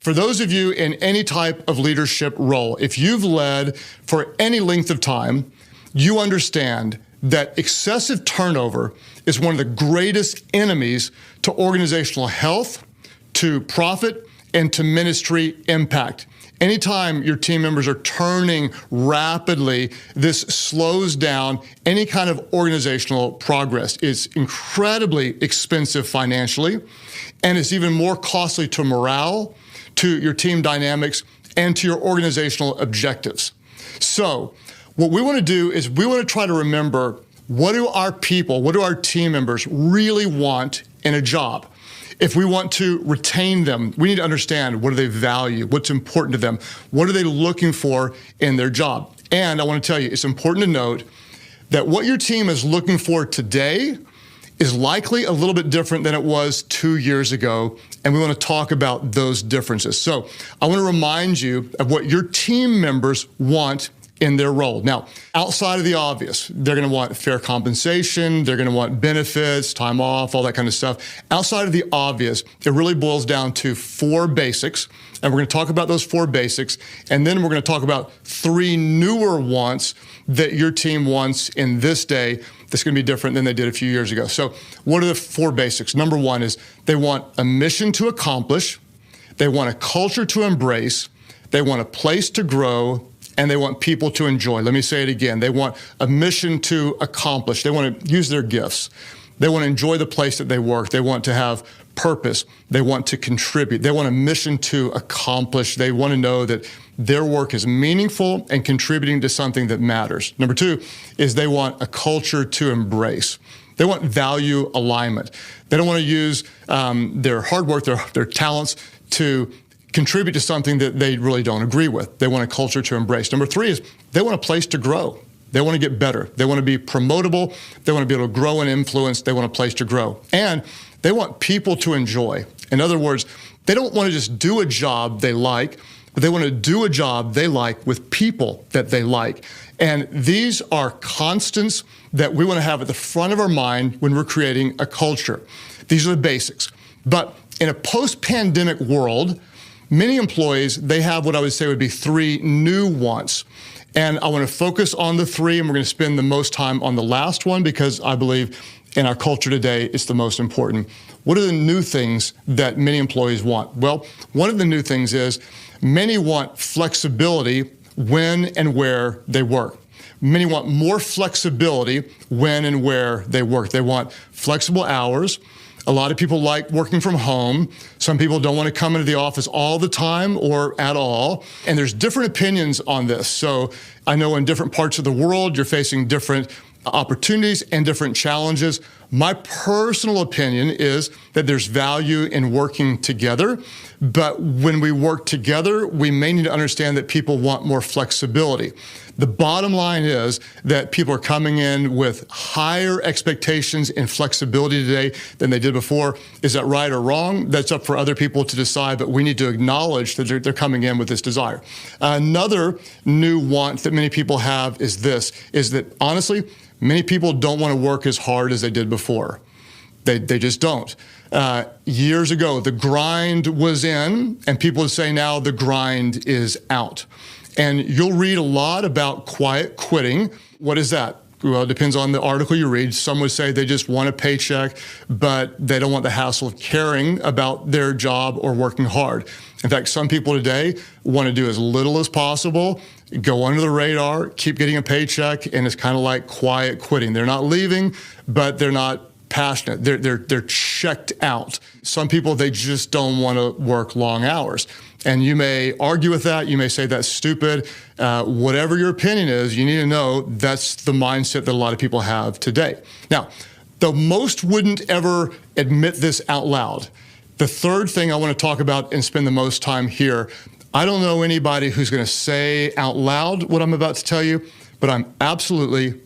For those of you in any type of leadership role, if you've led for any length of time, you understand that excessive turnover is one of the greatest enemies to organizational health, to profit, and to ministry impact. Anytime your team members are turning rapidly, this slows down any kind of organizational progress. It's incredibly expensive financially, and it's even more costly to morale, to your team dynamics, and to your organizational objectives. So what we want to do is we want to try to remember, what do our people, what do our team members really want in a job? If we want to retain them, we need to understand, what do they value? What's important to them? What are they looking for in their job? And I want to tell you, it's important to note that what your team is looking for today is likely a little bit different than it was 2 years ago, and we want to talk about those differences. So I want to remind you of what your team members want in their role. Now, outside of the obvious, they're going to want fair compensation, they're going to want benefits, time off, all that kind of stuff. Outside of the obvious, it really boils down to 4 basics, and we're going to talk about those 4 basics, and then we're going to talk about 3 newer wants that your team wants in this day that's going to be different than they did a few years ago. So what are the 4 basics? Number 1 is they want a mission to accomplish, they want a culture to embrace, they want a place to grow, and they want people to enjoy. Let me say it again. They want a mission to accomplish. They want to use their gifts. They want to enjoy the place that they work. They want to have purpose. They want to contribute. They want a mission to accomplish. They want to know that their work is meaningful and contributing to something that matters. Number 2 is they want a culture to embrace. They want value alignment. They don't want to use their hard work, their talents to contribute to something that they really don't agree with. They want a culture to embrace. Number 3 is they want a place to grow. They want to get better. They want to be promotable. They want to be able to grow and influence. They want a place to grow. And they want people to enjoy. In other words, they don't want to just do a job they like, but they want to do a job they like with people that they like. And these are constants that we want to have at the front of our mind when we're creating a culture. These are the basics. But in a post-pandemic world, many employees, they have what I would say would be 3 new wants. And I want to focus on the 3, and we're going to spend the most time on the last one because I believe in our culture today, it's the most important. What are the new things that many employees want? Well, one of the new things is many want flexibility when and where they work. Many want more flexibility when and where they work. They want flexible hours. A lot of people like working from home. Some people don't want to come into the office all the time or at all. And there's different opinions on this. So I know in different parts of the world, you're facing different opportunities and different challenges. My personal opinion is that there's value in working together. But when we work together, we may need to understand that people want more flexibility. The bottom line is that people are coming in with higher expectations and flexibility today than they did before. Is that right or wrong? That's up for other people to decide, but we need to acknowledge that they're coming in with this desire. Another new want that many people have is this, is that honestly, many people don't want to work as hard as they did before. They just don't. Years ago, the grind was in, and people would say now the grind is out. And you'll read a lot about quiet quitting. What is that? Well, it depends on the article you read. Some would say they just want a paycheck, but they don't want the hassle of caring about their job or working hard. In fact, some people today want to do as little as possible, go under the radar, keep getting a paycheck, and it's kind of like quiet quitting. They're not leaving, but they're not passionate. They're checked out. Some people, they just don't want to work long hours. And you may argue with that. You may say that's stupid. Whatever your opinion is, you need to know that's the mindset that a lot of people have today. Now, though most wouldn't ever admit this out loud, the third thing I want to talk about and spend the most time here, I don't know anybody who's going to say out loud what I'm about to tell you, but I'm absolutely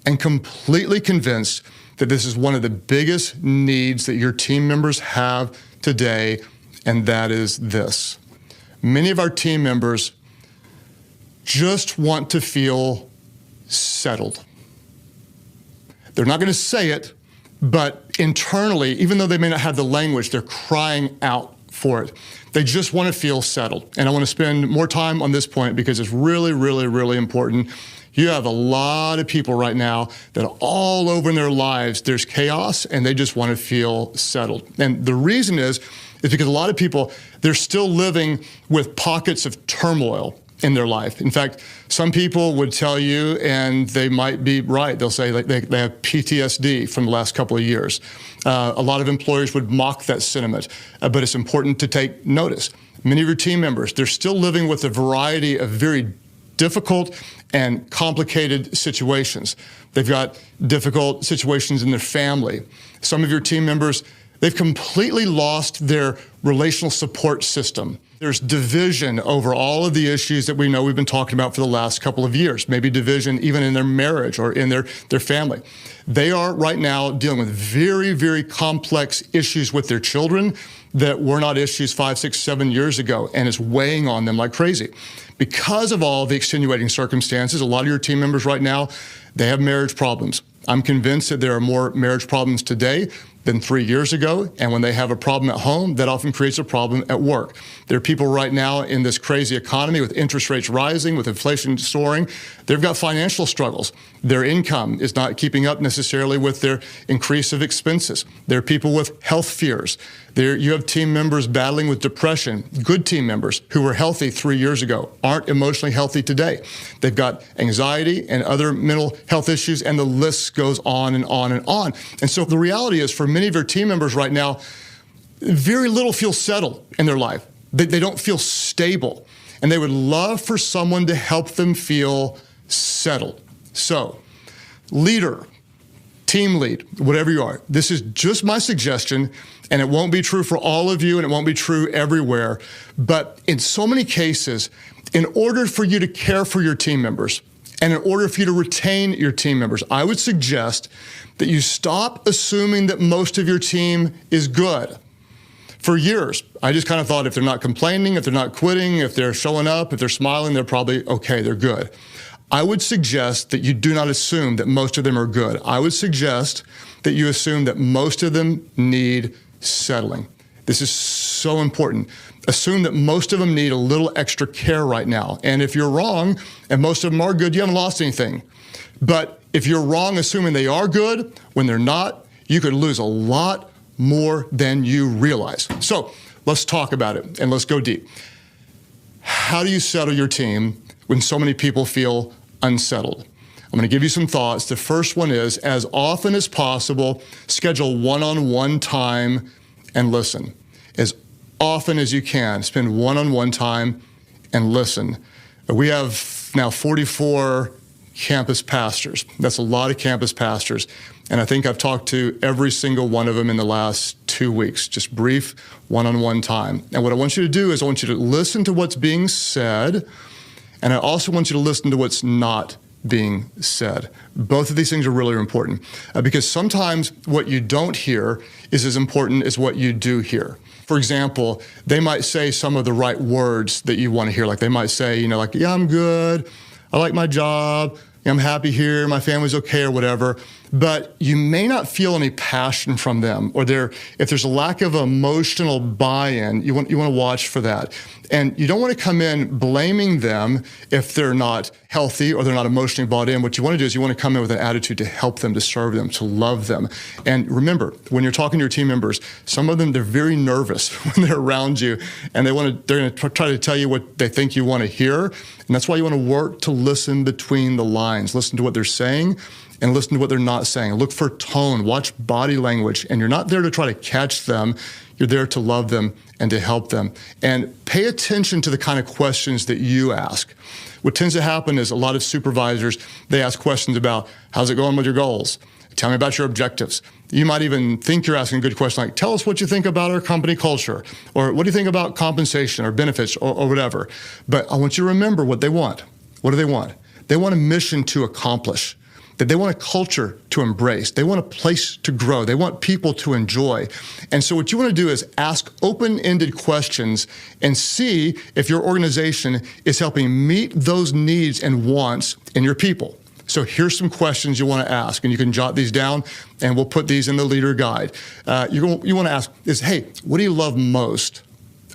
and completely convinced that this is one of the biggest needs that your team members have today, and that is this. Many of our team members just want to feel settled. They're not going to say it, but internally, even though they may not have the language, they're crying out for it. They just want to feel settled. And I want to spend more time on this point because it's really, really, really important. You have a lot of people right now that all over in their lives, there's chaos and they just want to feel settled. And the reason is because a lot of people, they're still living with pockets of turmoil in their life. In fact, some people would tell you, and they might be right, they'll say like they have PTSD from the last couple of years. A lot of employers would mock that sentiment, but it's important to take notice. Many of your team members, they're still living with a variety of very difficult and complicated situations. They've got difficult situations in their family. Some of your team members, they've completely lost their relational support system. There's division over all of the issues that we know we've been talking about for the last couple of years, maybe division even in their marriage or in their family. They are right now dealing with very, very complex issues with their children that were not issues 5, 6, 7 years ago, and it's weighing on them like crazy. Because of all the extenuating circumstances, a lot of your team members right now, they have marriage problems. I'm convinced that there are more marriage problems today than 3 years ago. And when they have a problem at home, that often creates a problem at work. There are people right now in this crazy economy with interest rates rising, with inflation soaring. They've got financial struggles. Their income is not keeping up necessarily with their increase of expenses. There are people with health fears. You have team members battling with depression. Good team members who were healthy 3 years ago aren't emotionally healthy today. They've got anxiety and other mental health issues, and the list goes on and on and on. And so the reality is, for many of your team members right now, very little feels settled in their life. They don't feel stable, and they would love for someone to help them feel settled. So, leader, team lead, whatever you are, this is just my suggestion, and it won't be true for all of you, and it won't be true everywhere. But in so many cases, in order for you to care for your team members, and in order for you to retain your team members, I would suggest that you stop assuming that most of your team is good. For years, I just kind of thought if they're not complaining, if they're not quitting, if they're showing up, if they're smiling, they're probably okay, they're good. I would suggest that you do not assume that most of them are good. I would suggest that you assume that most of them need settling. This is so important. Assume that most of them need a little extra care right now. And if you're wrong, and most of them are good, you haven't lost anything. But if you're wrong assuming they are good, when they're not, you could lose a lot more than you realize. So let's talk about it, and let's go deep. How do you settle your team when so many people feel unsettled? I'm going to give you some thoughts. The first one is, as often as possible, schedule one-on-one time and listen. As often as you can, spend one-on-one time and listen. We have now 44 campus pastors. That's a lot of campus pastors. And I think I've talked to every single one of them in the last 2 weeks, just brief one-on-one time. And what I want you to do is I want you to listen to what's being said, and I also want you to listen to what's not being said. Both of these things are really important because sometimes what you don't hear is as important as what you do hear. For example, they might say some of the right words that you want to hear. Like they might say, yeah, I'm good. I like my job. I'm happy here. My family's okay or whatever. But you may not feel any passion from them, or if there's a lack of emotional buy-in, you want to watch for that. And you don't want to come in blaming them if they're not healthy or they're not emotionally bought in. What you want to do is you want to come in with an attitude to help them, to serve them, to love them. And remember, when you're talking to your team members, some of them, they're very nervous when they're around you, and they're going to try to tell you what they think you want to hear. And that's why you want to work to listen between the lines, listen to what they're saying, and listen to what they're not saying. Look for tone, watch body language, and you're not there to try to catch them. You're there to love them and to help them. And pay attention to the kind of questions that you ask. What tends to happen is a lot of supervisors, they ask questions about, how's it going with your goals? Tell me about your objectives. You might even think you're asking a good question like, tell us what you think about our company culture, or what do you think about compensation or benefits or whatever. But I want you to remember what they want. What do they want? They want a mission to accomplish. That they want a culture to embrace. They want a place to grow. They want people to enjoy. And so what you want to do is ask open-ended questions and see if your organization is helping meet those needs and wants in your people. So here's some questions you want to ask, and you can jot these down, and we'll put these in the leader guide. You want to ask is, hey, what do you love most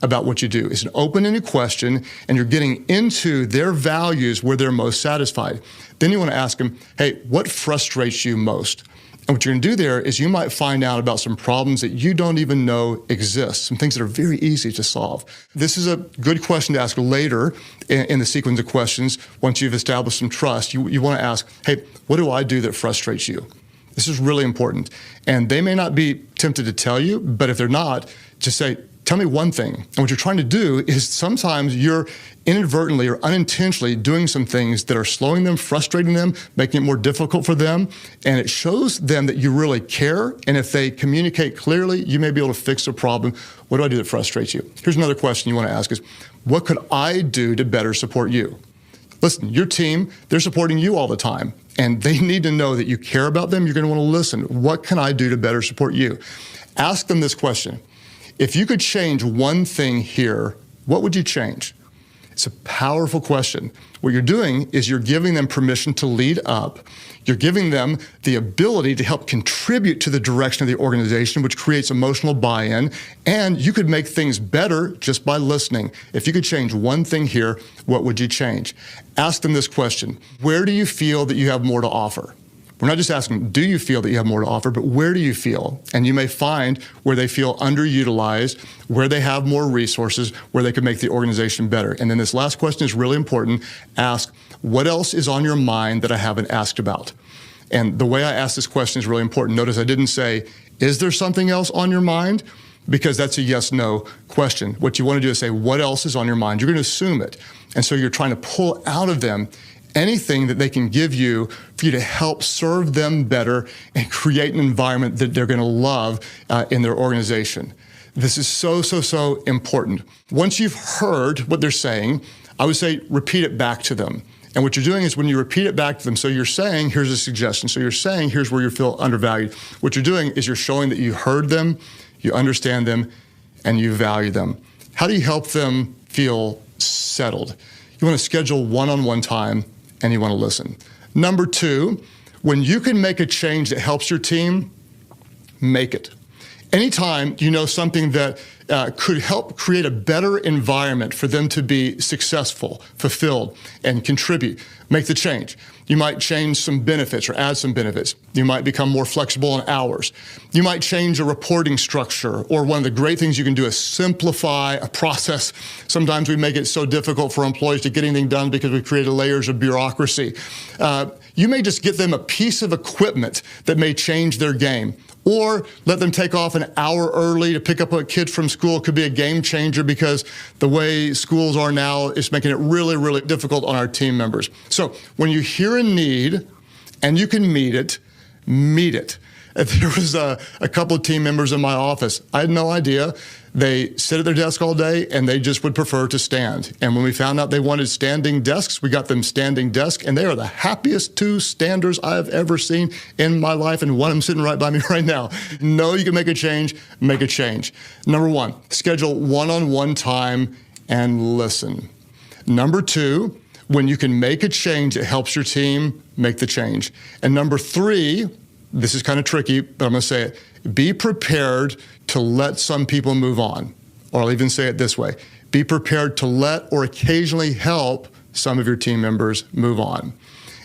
about what you do. It's an open-ended question, and you're getting into their values where they're most satisfied. Then you want to ask them, hey, what frustrates you most? And what you're going to do there is you might find out about some problems that you don't even know exist, some things that are very easy to solve. This is a good question to ask later in the sequence of questions. Once you've established some trust, you want to ask, hey, what do I do that frustrates you? This is really important. And they may not be tempted to tell you, but if they're not, just say, tell me one thing. And what you're trying to do is sometimes you're inadvertently or unintentionally doing some things that are slowing them, frustrating them, making it more difficult for them. And it shows them that you really care. And if they communicate clearly, you may be able to fix the problem. What do I do that frustrates you? Here's another question you want to ask is, what could I do to better support you? Listen, your team, they're supporting you all the time, and they need to know that you care about them. You're going to want to listen. What can I do to better support you? Ask them this question. If you could change one thing here, what would you change? It's a powerful question. What you're doing is you're giving them permission to lead up. You're giving them the ability to help contribute to the direction of the organization, which creates emotional buy-in, and you could make things better just by listening. If you could change one thing here, what would you change? Ask them this question. Where do you feel that you have more to offer? We're not just asking, do you feel that you have more to offer, but where do you feel? And you may find where they feel underutilized, where they have more resources, where they can make the organization better. And then this last question is really important. Ask, what else is on your mind that I haven't asked about? And the way I ask this question is really important. Notice I didn't say, is there something else on your mind? Because that's a yes-no question. What you want to do is say, what else is on your mind? You're going to assume it. And so you're trying to pull out of them anything that they can give you for you to help serve them better and create an environment that they're going to love in their organization. This is so, so, so important. Once you've heard what they're saying, I would say repeat it back to them. And what you're doing is when you repeat it back to them, so you're saying, here's a suggestion. So you're saying, here's where you feel undervalued. What you're doing is you're showing that you heard them, you understand them, and you value them. How do you help them feel settled? You want to schedule one-on-one time, and you want to listen. Number two, when you can make a change that helps your team, make it. Anytime you know something that could help create a better environment for them to be successful, fulfilled, and contribute, make the change. You might change some benefits or add some benefits. You might become more flexible on hours. You might change a reporting structure, or one of the great things you can do is simplify a process. Sometimes we make it so difficult for employees to get anything done because we've created layers of bureaucracy. You may just get them a piece of equipment that may change their game, or let them take off an hour early to pick up a kid from school. It could be a game changer because the way schools are now is making it really, really difficult on our team members. So when you hear a need and you can meet it, meet it. There was a couple of team members in my office. I had no idea. They sit at their desk all day and they just would prefer to stand. And when we found out they wanted standing desks, we got them standing desks, and they are the happiest two standers I've ever seen in my life, and one of them sitting right by me right now. Know you can make a change, make a change. Number one, schedule one-on-one time and listen. Number two, when you can make a change that helps your team, make the change. And number three, this is kind of tricky, but I'm going to say it. Be prepared to let some people move on. Or I'll even say it this way. Be prepared to let or occasionally help some of your team members move on.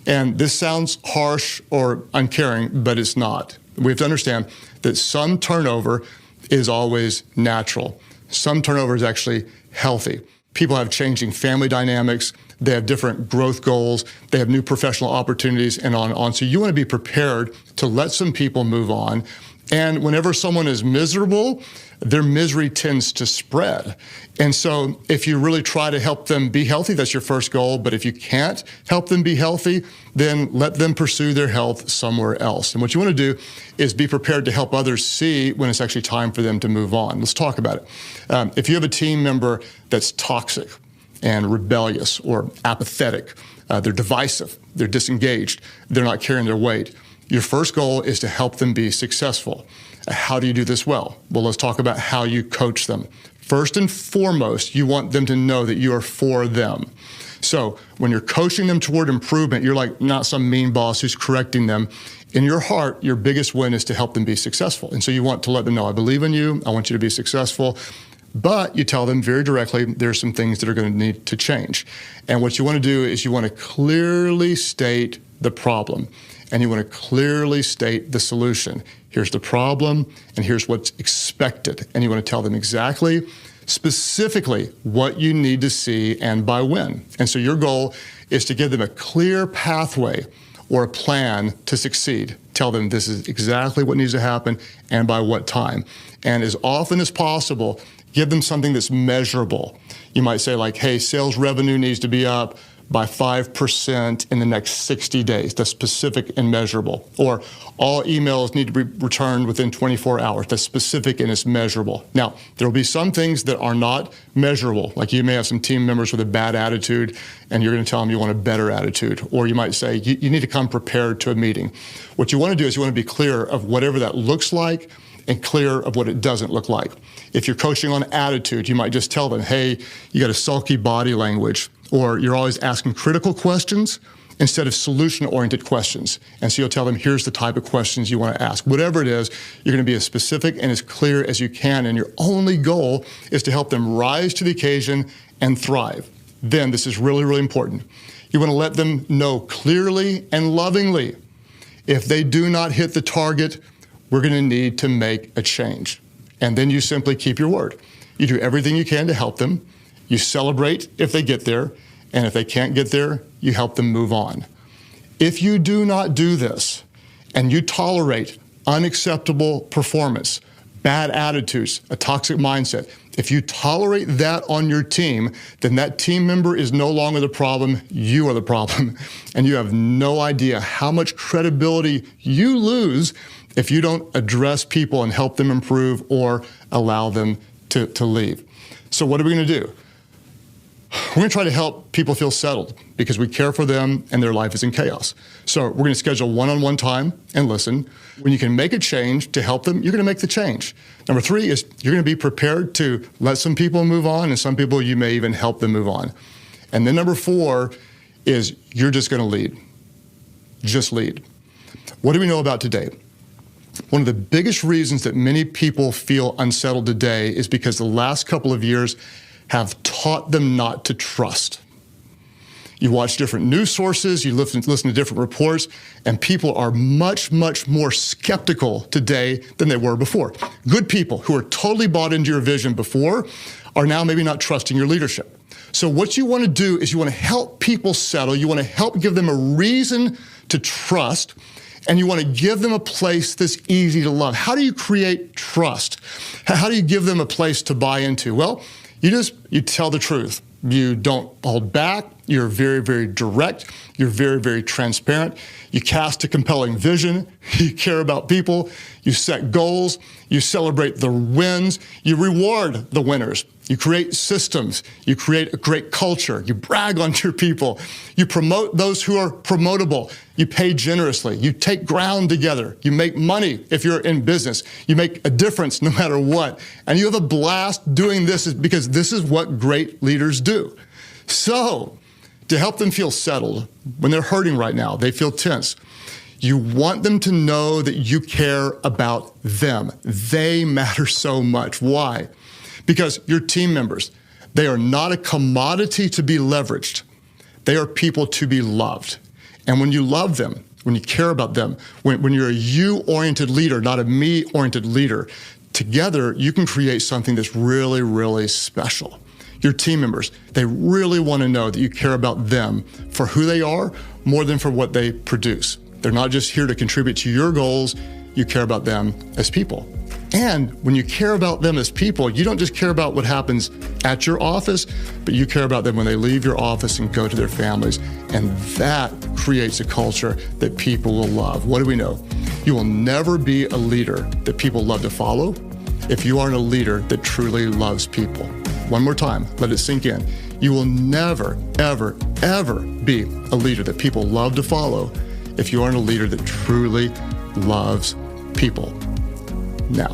And this sounds harsh or uncaring, but it's not. We have to understand that some turnover is always natural. Some turnover is actually healthy. People have changing family dynamics. They have different growth goals. They have new professional opportunities, and on and on. So you want to be prepared to let some people move on. And whenever someone is miserable, their misery tends to spread. And so if you really try to help them be healthy, that's your first goal. But if you can't help them be healthy, then let them pursue their health somewhere else. And what you want to do is be prepared to help others see when it's actually time for them to move on. Let's talk about it. If you have a team member that's toxic and rebellious or apathetic, they're divisive, they're disengaged, they're not carrying their weight, your first goal is to help them be successful. How do you do this well? Well, let's talk about how you coach them. First and foremost, you want them to know that you are for them. So when you're coaching them toward improvement, you're like not some mean boss who's correcting them. In your heart, your biggest win is to help them be successful. And so you want to let them know, I believe in you, I want you to be successful. But you tell them very directly, there's some things that are going to need to change. And what you want to do is you want to clearly state the problem, and you want to clearly state the solution. Here's the problem, and here's what's expected. And you want to tell them exactly, specifically, what you need to see and by when. And so your goal is to give them a clear pathway or a plan to succeed. Tell them this is exactly what needs to happen and by what time. And as often as possible, give them something that's measurable. You might say like, hey, sales revenue needs to be up by 5% in the next 60 days. That's specific and measurable. Or all emails need to be returned within 24 hours. That's specific and it's measurable. Now, there will be some things that are not measurable. Like you may have some team members with a bad attitude and you're going to tell them you want a better attitude. Or you might say you need to come prepared to a meeting. What you want to do is you want to be clear of whatever that looks like and clear of what it doesn't look like. If you're coaching on attitude, you might just tell them, hey, you got a sulky body language, or you're always asking critical questions instead of solution-oriented questions. And so you'll tell them, here's the type of questions you want to ask. Whatever it is, you're going to be as specific and as clear as you can, and your only goal is to help them rise to the occasion and thrive. Then, this is really, really important. You want to let them know clearly and lovingly, if they do not hit the target, we're going to need to make a change. And then you simply keep your word. You do everything you can to help them. You celebrate if they get there. And if they can't get there, you help them move on. If you do not do this and you tolerate unacceptable performance, bad attitudes, a toxic mindset, if you tolerate that on your team, then that team member is no longer the problem, you are the problem. And you have no idea how much credibility you lose if you don't address people and help them improve or allow them to leave. So what are we going to do? We're going to try to help people feel settled because we care for them and their life is in chaos. So we're going to schedule one-on-one time and listen. When you can make a change to help them, you're going to make the change. Number 3 is you're going to be prepared to let some people move on, and some people you may even help them move on. And then number 4 is you're just going to lead. Just lead. What do we know about today? One of the biggest reasons that many people feel unsettled today is because the last couple of years have taught them not to trust. You watch different news sources, you listen to different reports, and people are much, much more skeptical today than they were before. Good people who are totally bought into your vision before are now maybe not trusting your leadership. So what you want to do is you want to help people settle, you want to help give them a reason to trust, and you want to give them a place that's easy to love. How do you create trust? How do you give them a place to buy into? Well, you tell the truth. You don't hold back. You're very, very direct. You're very, very transparent. You cast a compelling vision. You care about people. You set goals. You celebrate the wins. You reward the winners. You create systems. You create a great culture. You brag on your people. You promote those who are promotable. You pay generously. You take ground together. You make money if you're in business. You make a difference no matter what. And you have a blast doing this because this is what great leaders do. So, to help them feel settled, when they're hurting right now, they feel tense, you want them to know that you care about them. They matter so much. Why? Because your team members, they are not a commodity to be leveraged. They are people to be loved. And when you love them, when you care about them, when you're a you-oriented leader, not a me-oriented leader, together you can create something that's really, really special. Your team members, they really want to know that you care about them for who they are more than for what they produce. They're not just here to contribute to your goals, you care about them as people. And when you care about them as people, you don't just care about what happens at your office, but you care about them when they leave your office and go to their families. And that creates a culture that people will love. What do we know? You will never be a leader that people love to follow if you aren't a leader that truly loves people. One more time, let it sink in. You will never, ever, ever be a leader that people love to follow if you aren't a leader that truly loves people. Now,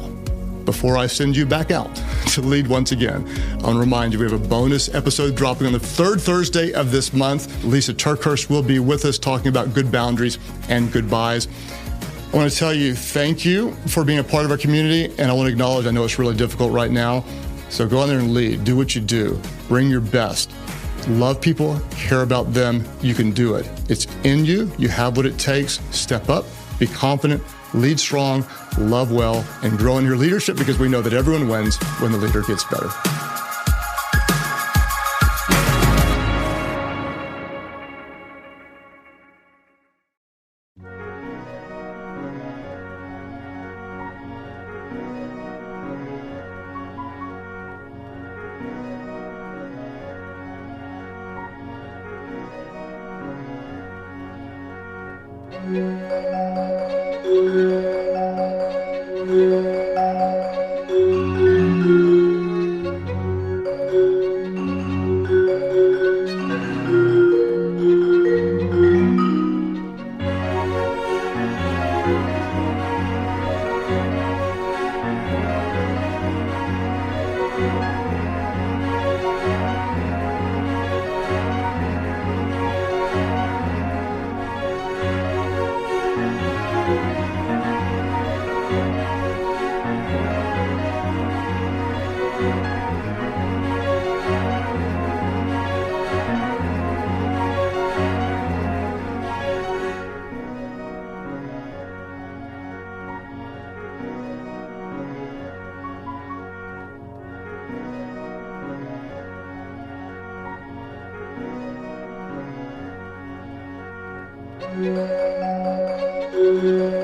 before I send you back out to lead once again, I want to remind you we have a bonus episode dropping on the 3rd Thursday of this month. Lisa Turkhurst will be with us talking about good boundaries and goodbyes. I want to tell you thank you for being a part of our community, and I want to acknowledge, I know it's really difficult right now, So go out there and lead. Do what you do. Bring your best. Love people, care about them. You can do it. It's in you. You have what it takes. Step up, be confident, lead strong, love well, and grow in your leadership, because we know that everyone wins when the leader gets better. Thank you.